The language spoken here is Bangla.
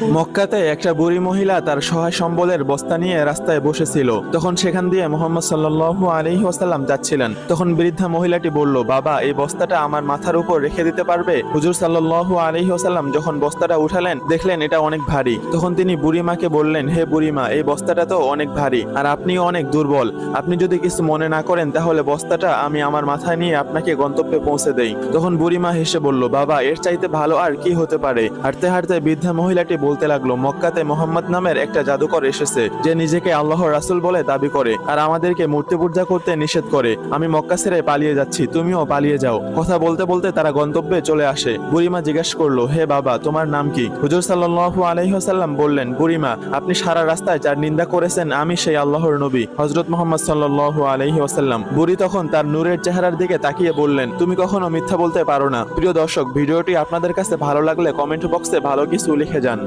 মক্কাতে একটা বুড়ি মহিলা তার সহায় সম্বলের বস্তা নিয়ে রাস্তায় বসেছিল। তখন সেখান দিয়ে মুহাম্মদ সাল্লাল্লাহু আলাইহি ওয়াসাল্লাম যাচ্ছিলেন। তখন বৃদ্ধা মহিলাটি বলল, বাবা, এই বস্তাটা আমার মাথার উপর রেখে দিতে পারবে? হুজুর সাল্লাল্লাহু আলাইহি ওয়াসাল্লাম যখন বস্তাটা উঠালেন, দেখলেন এটা অনেক ভারী। তখন তিনি বুড়িমাকে বললেন, হে বুড়িমা, এই বস্তাটা তো অনেক ভারী, আর আপনিও অনেক দুর্বল। আপনি যদি কিছু মনে না করেন তাহলে বস্তাটা আমি আমার মাথায় নিয়ে আপনাকে গন্তব্যে পৌঁছে দেই। তখন বুড়িমা হেসে বলল, বাবা, এর চাইতে ভালো আর কি হতে পারে? হাঁটতে হাঁটতে বৃদ্ধা মহিলাটি বলতে লাগলো, মক্কাতে মোহাম্মদ নামের একটা জাদুকর এসেছে, যে নিজেকে আল্লাহর রাসূল বলে দাবি করে আর আমাদেরকে মূর্তি পূজা করতে নিষেধ করে। আমি মক্কা ছেড়ে পালিয়ে যাচ্ছি, তুমিও পালিয়ে যাও। কথা বলতে বলতে তারা গন্তব্যে চলে আসে। বুড়িমা জিজ্ঞেস করলো, হে বাবা, তোমার নাম কি? হুজুর সাল্লাল্লাহু আলাইহি ওয়াসাল্লাম বললেন, বুড়িমা, আপনি সারা রাস্তায় যার নিন্দা করেছেন আমি সেই আল্লাহর নবী হযরত মুহাম্মদ সাল্লাল্লাহু আলাইহি ওয়াসাল্লাম। বুড়ি তখন তার নূরের চেহারার দিকে তাকিয়ে বললেন, তুমি কখনো মিথ্যা বলতে পারো না। প্রিয় দর্শক, ভিডিওটি আপনাদের কাছে ভালো লাগলে কমেন্ট বক্সে ভালো কিছু লিখে যান।